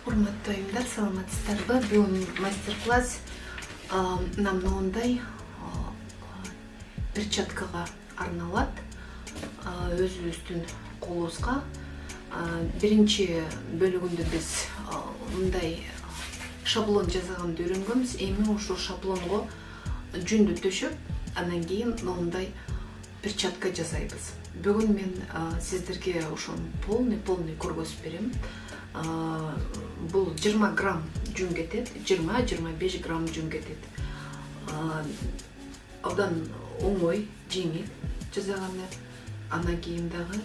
Урматтуу уюмдар, саламатсыздарбы? Бүгүн мастер-класс мындай перчаткага арналат. Өзүбүздүн колубузга биринчи бөлүгүндө биз мындай шаблон жасаганды үйрөнгөнбүз. Эми ушул шаблонго жүндү төшөп, андан кийин мындай перчатка жасайбыз. Бүгүн мен сиздерге ошол полный көргөзүп берем. Бул 20 грамм жүн кетет, 20-25 грамм жүн кетет. Одан оңой, жеңил жасаганы. Андан кийин дагы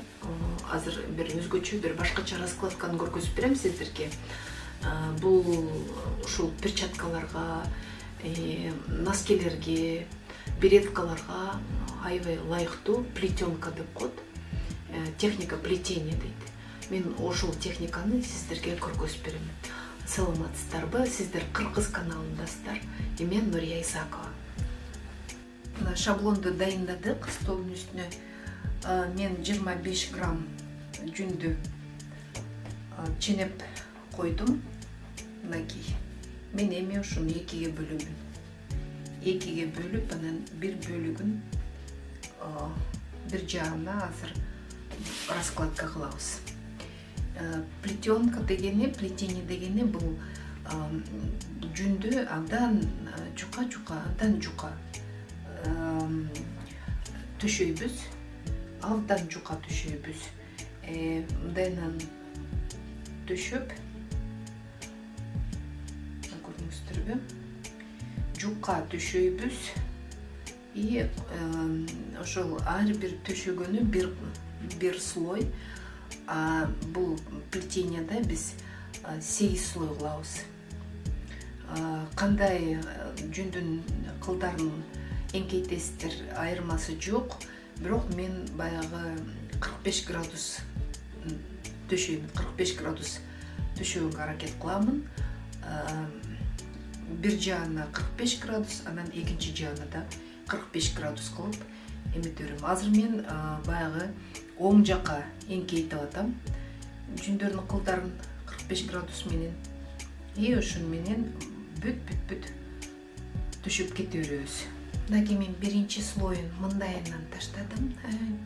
азыр бир өзгөчө, бир башкача раскладканы көргөзүп берем сиздерге. Бул ушул перчаткаларга, носкелерге, береткаларга аябай ылайыктуу плетенка деп коет. Техника плетения дейт. Мен ошол техниканы сиздерге көргөзүп берем. Саламатсыздарбы? Сиздер Кыргыз каналындасыздар. Мен Нурия Исакова. Мына шаблонду дайындадык. Столдун үстүнө мен 25 грамм жүндү ченеп койдум. Мынакей. Мен эми ушуну экиге бөлөмүн. Экиге бөлүп, анан бир бөлүгүн бир жагына азыр раскладка кылабыз. Плетенка дегени, плетение дегени бул жүндү абдан жука, абдан жука төшөйбүз. Абдан жука төшөйбүз. Мындайынан төшөп, көрдүңүздөрбү? Жука төшөйбүз. И ошол ар бир төшөгөнү бир слой. Бул плетенияда биз 8 слой кылабыз. Кандай жүндүн кылдарын эңкейтесиздер, айырмасы жок. Бирок мен баягы 45 градус төшөйм. 45 градус төшөгөнгө аракет кыламын. Бир жагына 45 градус, анан экинчи жагына да 45 градус кылып эметем. Азыр мен баягы оң жака эңкейтип атам. Жүндөрдүн кылдарын 45 градус менен. Ошону менен бүт төшөп кете беребиз. Мына мен биринчи слоюн мындайынан таштадым,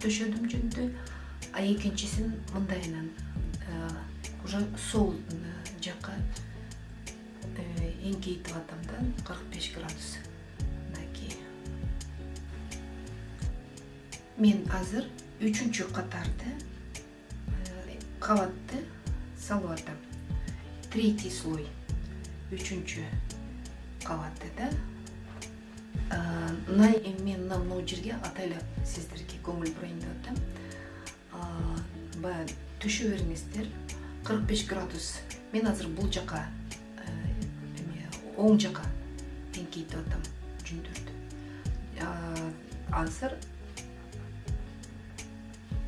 төшөдүм жүндү, экинчисин мындайынан уже сол жака эңкейтип атам да, 45 градус. Мынакей. Мен азыр үчүнчү катарды кабатты салып атам. Третий слой. Үчүнчү кабатты да. Мен мына жерге атайлап сиздерге көңүл бурайын деп атам. Баягы төшө бериңиздер. 45 градус. Мен азыр бул жака оң жака эңкейтип атам жүндөрдү. Азыр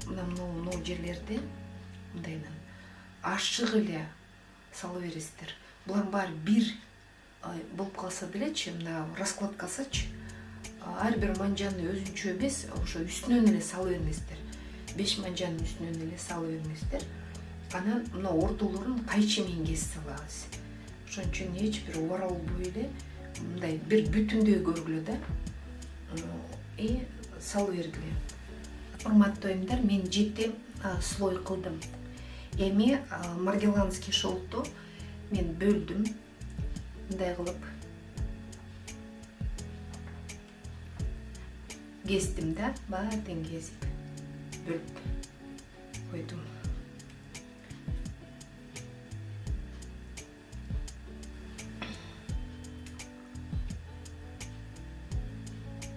мына жерлерди мындайынан ашык эле салып бересиздер. Булар баары бир болуп калса делечи, мына раскладкасычы ар бир манжаны өзүнчө эмес, ошо үстүнөн эле салып бериңиздер. 5 манжанын үстүнөн эле салып бериңиздер. Анан мына ортолорун кайчы менен кесип салабыз. Ошон үчүн эч бир убаралбой эле мындай бир бүтүндөй көргүлө да. Салып бергиле. Урматтуу уюмдар, мен 7 слой кылдым. Эми маргеланский шелкту мен бөлдүм. Мындай кылып кестим да, баатын кесип бөлүп койдум.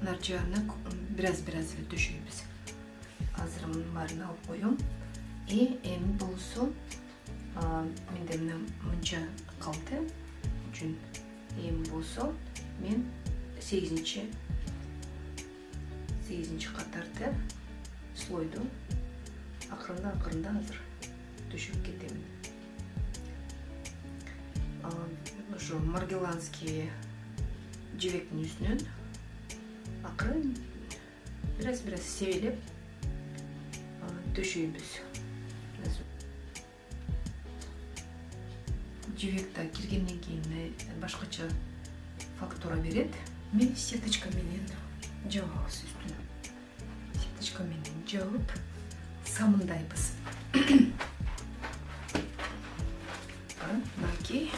Нар жагына бираз эле төшөйбүз. Азыр мунун баарын алып коем. Эми болсо менде мынча калды жүн. Эми болсо мен 8-чи катарды слойду акырында азыр төшөп кетемин. Ошо маргеланский жибектин үстүнөн акырын бираз себелеп төшөйбүз. жібек да киргенден кийин башкача фактура берет. Мен сеточка менен жабабыз үстүнө. Сеточка менен жабып самындайбыз. Мынакей.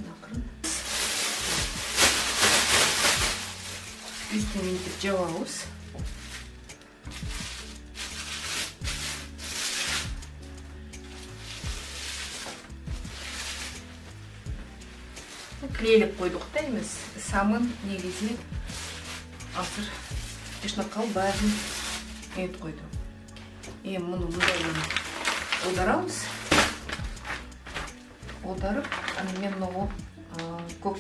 Акырын. Üstüne inip jababыз. Клейлеп койдук да эмес. Самын негизи азыр чычнакал баарын эт койду. Эми муну мындай аударабыз. Аударып, аны мен могу көк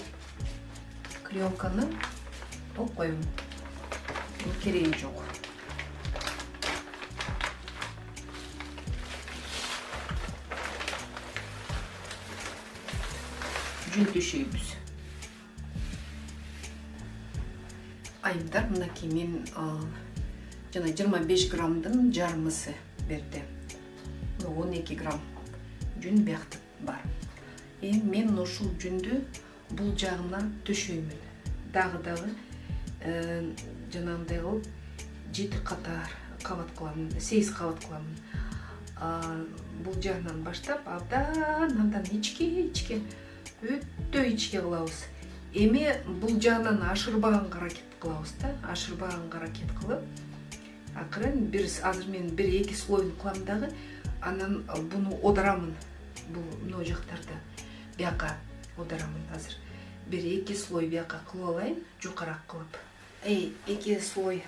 клеенканы алып коюм. Кереги жок. Жүн төшөйбүз. Айымдар, мынакей мен жана 25 граммдын жарымысы берди. 12 грамм жүн бияктык бар. Мен ушул жүндү бул жагына төшөймүн. Дагы жанагындай кылып 7 катар кабат кыламын, 8 кабат кыламын. Бул жагынан баштап абдан ичке өтө ичке кылабыз. Эми бул жагынан ашырбаганга аракет кылабыз да, ашырбаганга аракет кылып, акырын азыр мен 1-2 слойун кылам дагы, анан буну одарамын. Бул мына жактарда бияка одарамын азыр. 1-2 слой бияка кылып алайын, жукарак кылып. 2 слой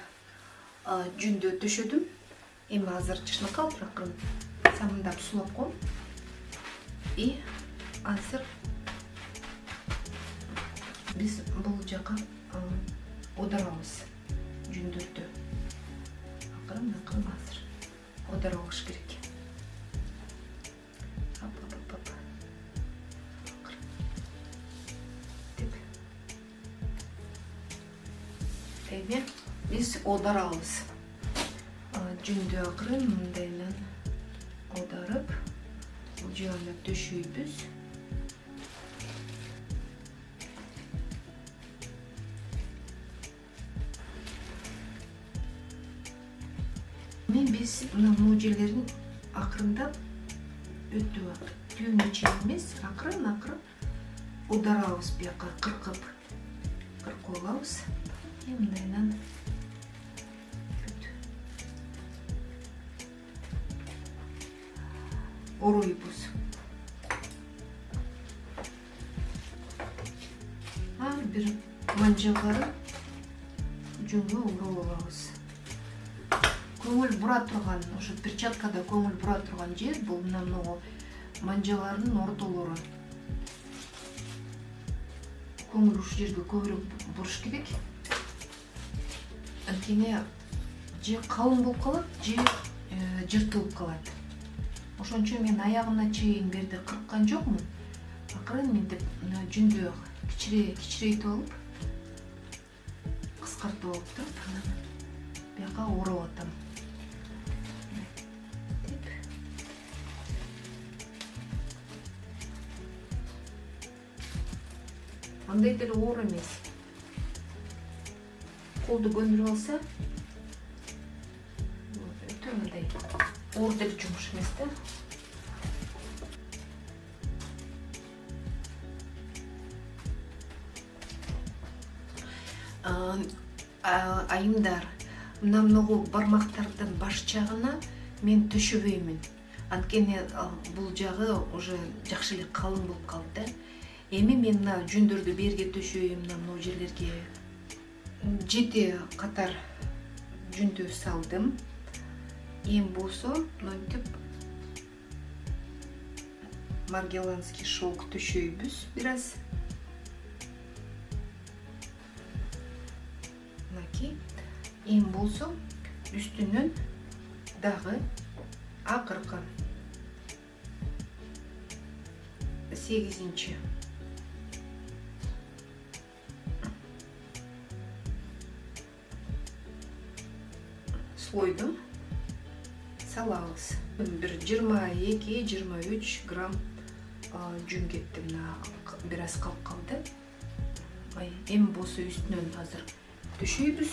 жүндү төшөдүм. Эми азыр чычнакал акырын самындап сулап коем. Азыр биз бул жака одарабыз жүндөрдү. Акырын азыр одарабыз керек. Эми биз одарабыз. Жүндү акырын мындайынан одарып, бул жагына төшөйбүз. Biz mucizelerin akırında öttü var. Düğünü çekmez, akırın odarabız bir yaka kırkıp olabız. Emdayla oroybuz. Her bir mancaları жүнү урап алабыз. Көңүл бура турган, ошо перчаткада көңүл бура турган жер бул мына манжалардын ортолору. Көңүл ушул жерге көбүрөөк буруш керек. Анткени же калың болуп калат, же жыртылып калат. Ошон үчүн мен аягына чейин берди кырккан жокмун. Акырын мынтип жүндү кичирейтип алып, кыскартып алып туруп, анан бияка урап атам. Андай деле оор эмес. Колду көндүрүп алса, өтө мындай оор деле жумуш эмес да. Айымдар, мына многу бармактардын баш жагына мен төшөбөймүн. Анткени бул жагы уже жакшы эле калың болуп калды да. Эми мен мына жүндөрдү берге төшөйм, мына жерлерге 7 катар жүндү салдым. Эми болсо мынтип маргеланский шелк төшөйбүз бираз. Мынакей. Эми болсо үстүнөн дагы акыркы 8-чи қойдым. Салабыз. Бір 22-23 грамм жүн кетті. Біраз қалып қалды. Эми болсо үстүнөн азыр түшөйбүз.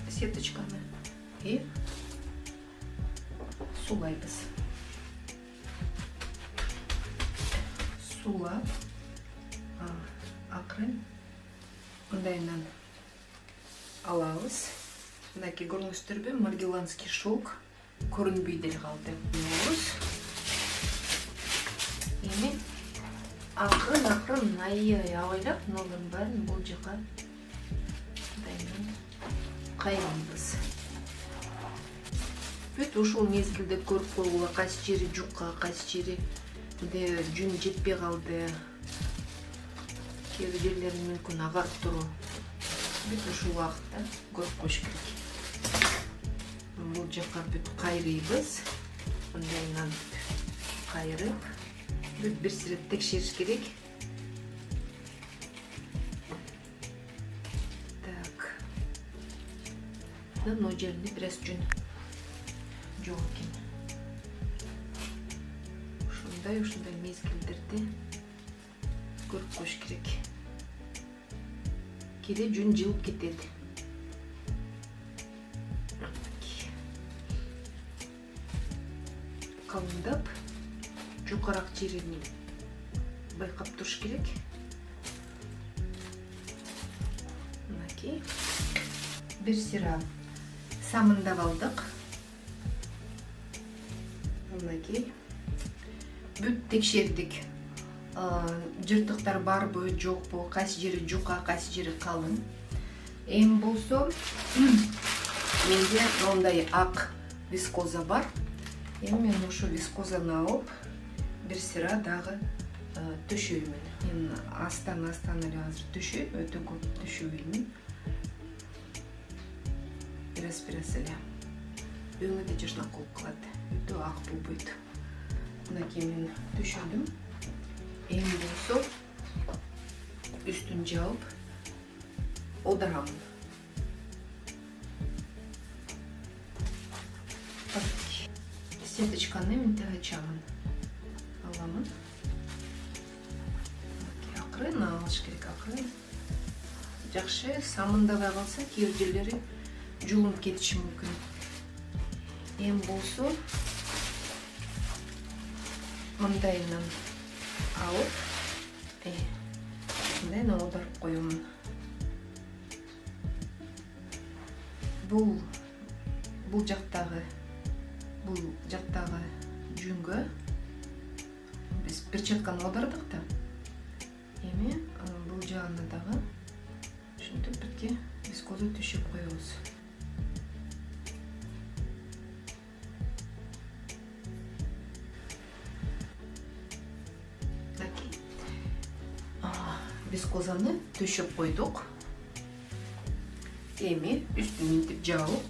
Сеточканы сулайбыз. Сулап, акырын мындайынан алабыз. Мынакей көрүңүздөрбү, маргеланский шелк көрүнбөй деле калды. Эми акырын аябай абайлап, мыналардын баарын бул жака мындайынан кайрайбыз. Бүт ушул мезгилде көрүп койгула, кайсы жери жукка, кайсы жери жүн жетпей калды. Кээ бир жерлери мүмкүн агарып туруу. Бүт ушул убакытта көрүп коюш керек. Бул жака бүт кайрыйбыз. Мындайынан кайрып, бүт бир сирет текшериш керек. Так. Мына жеринде бираз жүн жок экен. Ушундай мезгилдерде көрүп коюш керек. Кээде жүн жылып кетет. Калыңдап, жукараак жерин байкап туруш керек. Мынакей. Бир сыра самындап алдык. Мынакей. Бүт текшердик. Жыртыктар барбы, жокпу, кайсы жери жука, кайсы жери калың. Эми болсо, менде мындай ак вискоза бар. Эми мен ушу вискозаны алып, бир сыра дагы төшөймүн. Мен астан эле азыр төшөйм, өтө көп төшөбөймүн. Бираз эле. Өңүдө жашнак болуп калат. Өтө ак болбойт. Мынакей мен төшөдүм. Эми болсо үстүн жаап одурамын. Сеточканы мынтип ачамын. Аламын. Акырын алыш керек, акырын. Жакшы самындабай калса, кээ бир жерлери жулунуп кетиши мүмкүн. Эми болсо мындайынан алып, мындайынан оодарып коемун. Бул жактагы жүнгө биз перчатканы оодардык да. Эми бул жагына дагы ушинтип бирге вискозу төшөп коебуз. Вискозаны төшөп койдук. Эми үстүн мынтип жаап,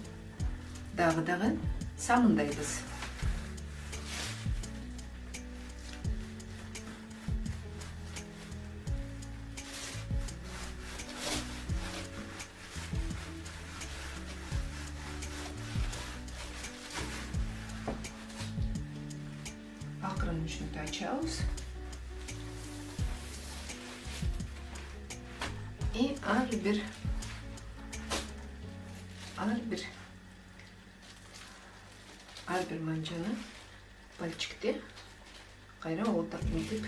дагы самындайбыз. Акырын ушинтип ачабыз. И ар бир манжаны пальчикти кайра отак мынтип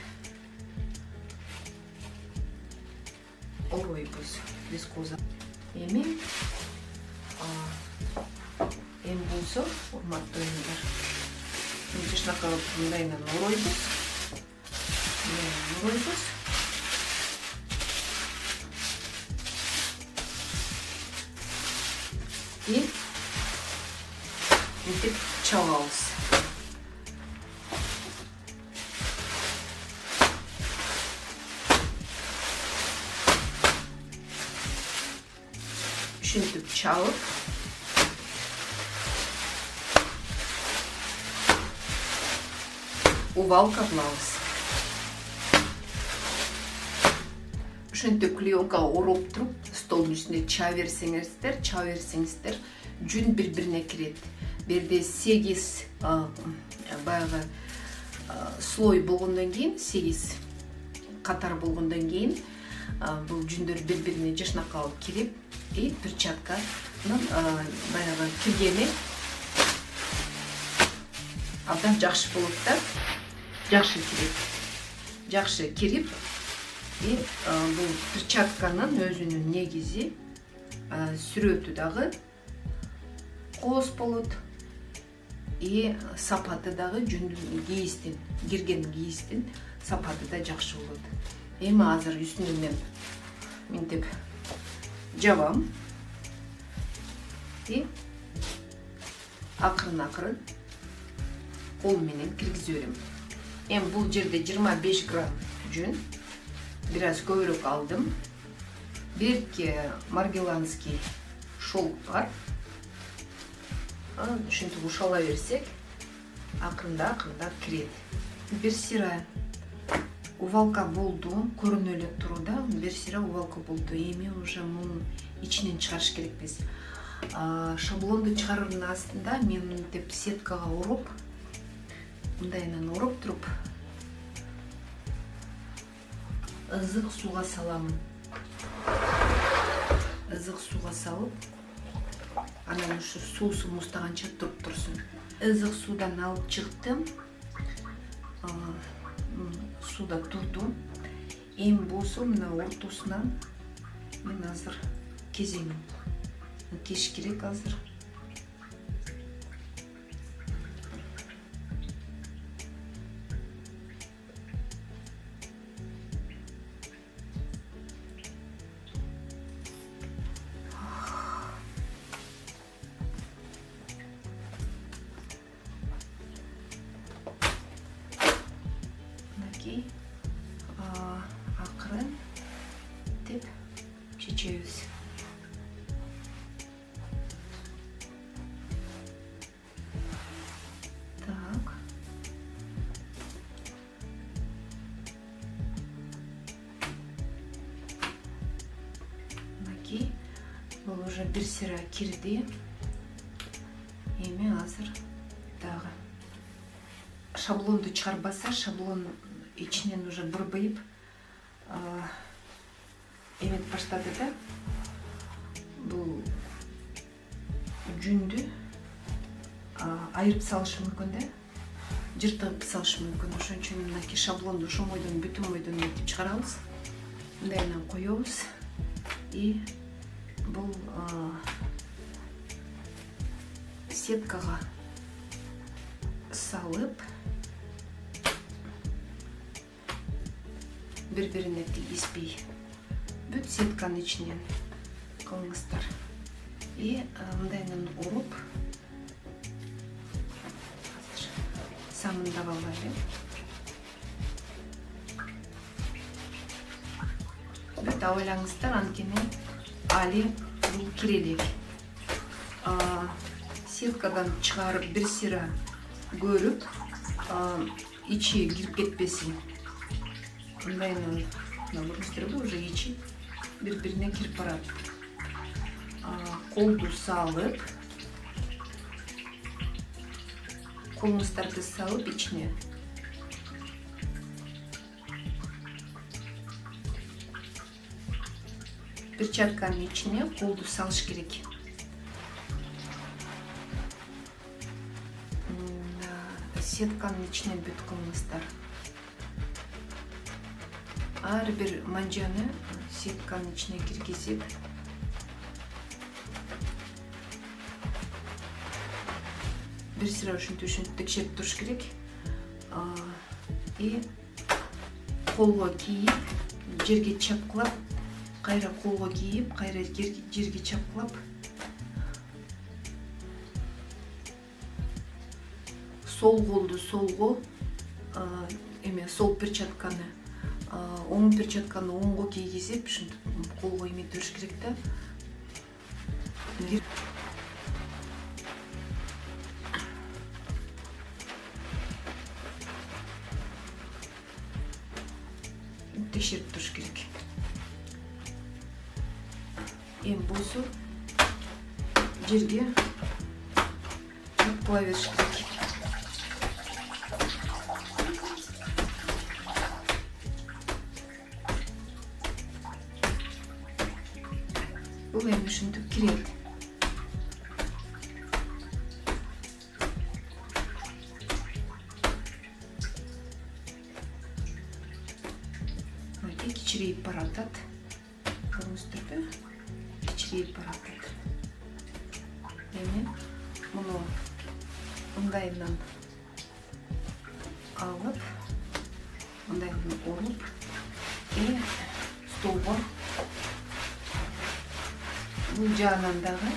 оройбуз вискоза. Эми болсо, урматтуу эмелер, жашнакка мындайынан оройбуз. И мынтип чабабыз. Ушинтип чабып, увалка кылабыз. Ушинтип клеенкага ороп туруп, столдун үстүнө чаа берсеңиздер, жүн бири-бирине кирет. Берде 8 баягы слой болгондон кийин, 8 катар болгондон кийин бул жүндөр бири-бирине жашнакка алып кирип, перчатканын баягы киргени абдан жакшы болот да. Жакшы кирип, бул перчатканын өзүнүн негизи сүрөтү дагы кооз болот. Сапаты дагы жүндүн кийиздин, кирген кийиздин сапаты да жакшы болот. Эми азыр үстүнө мен мынтип жабам. Акырын кол менен киргизип берем. Эми бул жерде 25 грамм жүн, бир аз көбүрөөк алдым. Бирке маргеланский шелк бар. Ушинтип ушала берсек, акырындап кирет. Бир сыра увалка болду, көрүнө элек туруда, бир сыра увалка болду. Эми уже мунун ичинен чыгарыш керекпиз. Шаблонду чыгарырдын астында мен мынтип сеткага уруп, мындайынан уруп туруп, ызык сууга саламын. Ызык сууга салып, анан ушу суусу муздаганча туруп турсун. Ызык суудан алып чыктым. Сууда турду. Эми болсо мына ортосунан мен азыр кеземин. Кеш керек азыр. Акырын деп чечебиз. Так. Мынакей, бул уже бир сыра кирди. Эми азыр дагы шаблонду чыгарбаса, шаблон ичинен уже бурбайып эмет баштады да. Бул жүндү айырып салышы мүмкүн да, жыртып салышы мүмкүн. Ошон үчүн мынакей шаблонду ошол бойдон, бүтүн бойдон этип чыгарабыз. Мындайынан коебуз. Бул сеткага салып, бири-бирине тийиспей бүт сетканын ичинен кылыңыздар. Мындайынан уруп, самындап алайлы. Бүт ойлаңыздар, анткени али бул кире элек. Сеткадан чыгарып бир сыра көрүп, ичи кирип кетпесин. Мындайынан көрүңүздөр, уже ичи бири-бирине кирип барат. Колду салып, колуңуздарды салып ичине перчатканын ичине колду салыш керек. Сетканын ичине бүт кылыңыздар. Ар бир манжаны сетканын ичине киргизип, бир сыра ушинтип текшерип туруш керек. Колго кийип, жерге чапкылап, кайра колго кийип, кайра жерге чапкылап, сол колду солго, сол перчатканы, оң перчатканы оңго кийгизип, ушинтип колго эметиш керек да. Текшерип туруш керек. эми буусу жерге кыла бериш керек. Бул эми ушинтип кирет. Кичирейип баратат. Көрүңүздөрбү? Кичирейип баратат. Эми муну мындайынан алып, мындайынан оруп, столго бул жагынан дагы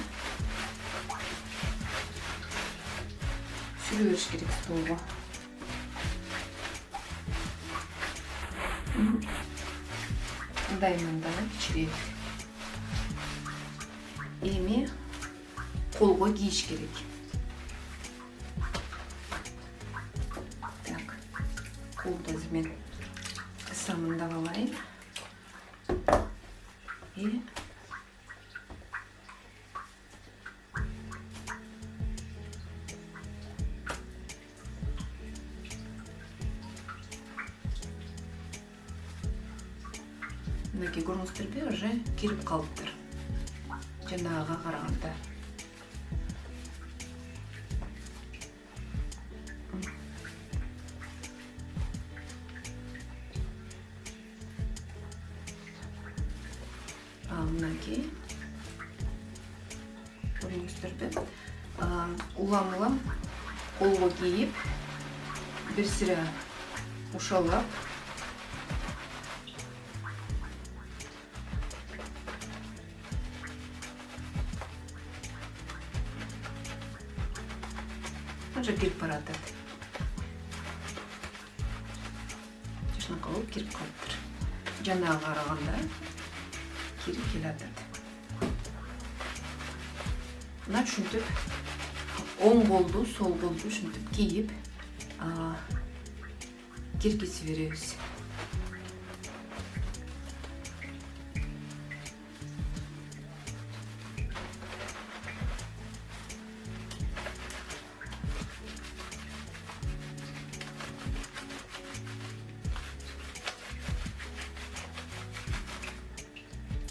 сүрө бериш керек столго. Мындайынан дагы кичирээк. Эми колго кийиш керек. Так, колду мен ысамындап алайын. Мынакей көрүңүздөрбү, уже кирип калыптыр. Жанагыга караганда. Мынакей көрүңүздөрбү, улам колго кийип, бир сыра ушалап, уже кирип баратат. Жашнакай болуп кирип калыптыр. Жанагыга караганда кирип келатат. Мына ушинтип оң колду, сол колду ушинтип кийип, киргизип беребиз.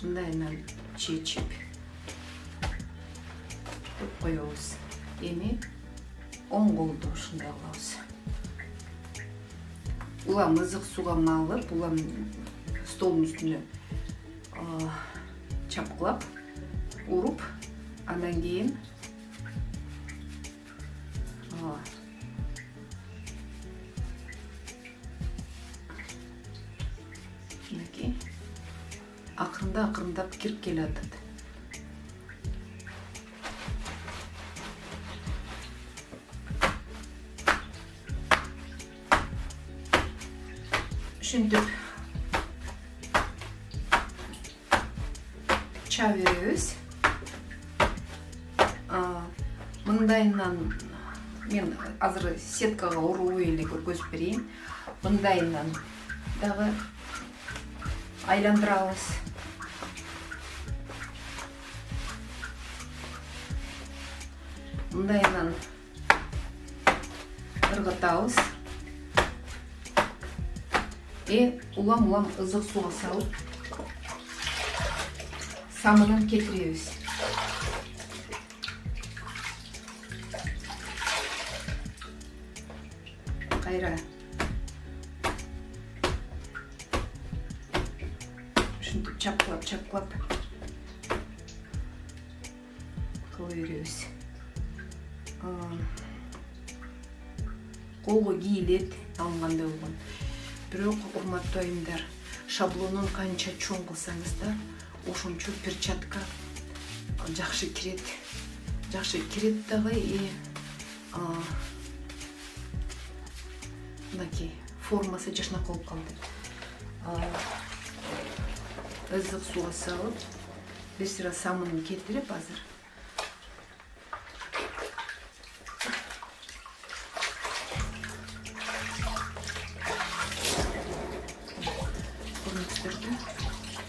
Мындайынан чечип коебуз. Эми оң колду ушундай кылабыз. Улам ызык сууга малып, улам столдун үстүнө чапкылап, уруп, андан кийин акырындап кирип келатат. Ушинтип чаа беребиз. Мындайынан мен азыр сеткага урууй эле көргөзүп берейин. Мындайынан дагы айландырабыз. Мындайынан ыргытабыз. Улам ызык сууга салып, самынын кетиребиз. Кайра ушинтип чапкылап кыла беребиз. Колго кийилет алынгандай болгон. Бирок, урматтуу айымдар, шаблонун канча чоң кылсаңыздар, ошончо перчатка жакшы кирет. Жакшы кирет дагы, мынакей формасы жашнак болуп калды. Ызык сууга салып, бир сыра самынын кетирип азыр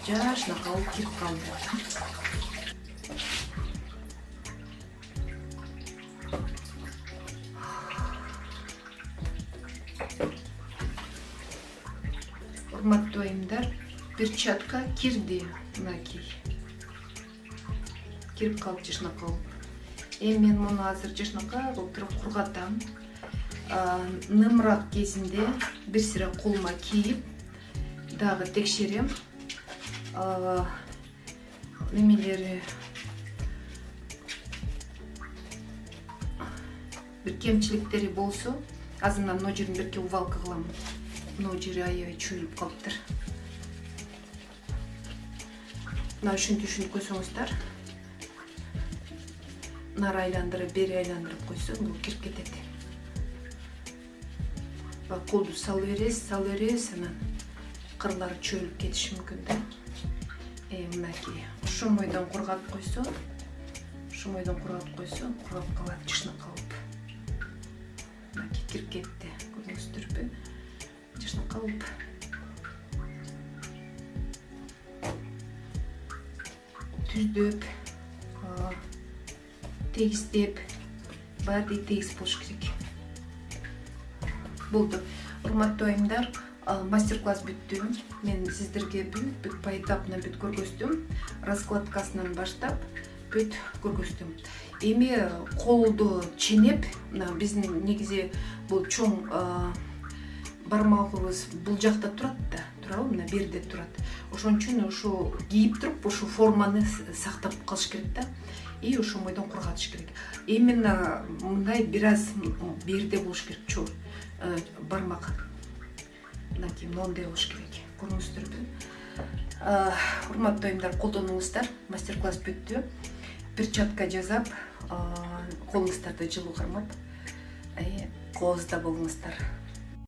жашнак болуп кирип калды. Урматтуу айымдар, перчатка кирди, мынакей. Кирип калып жашнакка болуп. Эми мен муну азыр жашнакка болтуруп кургатам. Нымыраак кезинде бир сыра колума кийип, дагы текшерем. Немелери бир кемчиликтери болсо, азырынан мына жерин бирке убалка кылам. Мына жери аябай чөйүлүп калыптыр. Мына ушинтип койсоңуздар, нары айландырып, бери айландырып койсо, бул кирип кетет. Колду салып бересиз, анан кырлары чөйүлүп кетиши мүмкүн да. Мынакей, ушул мойдон кургатып койсо, кургап калат жашнак калып. Мынакей кирип кетти, көрдүңүздөрбү? Жашнак калып. Түздөп, тегистеп, баардыгы тегиз болуш керек. Болду. Урматтуу айымдар, мастер-класс бүттү. Мен сиздерге бүт поэтапно бүт көргөздүм. Раскладкасынан баштап бүт көргөздүм. Эми колду ченеп, биздин негизи бул чоң бармагыбыз бул жакта турат да, туурабы? Мына берде турат. Ошон үчүн ушу кийип туруп, ушу форманы сактап калыш керек да. И ошол бойдон кургатыш керек. Именно мындай бир аз берде болуш керек, бармак. Мынакей моундай болуш керек. Көрдүңүздөрбү? Урматтуу айымдар, колдонуңуздар. Мастер-класс бүттү. Перчатка жасап, колуңуздарды жылуу кармап, коозда болуңуздар.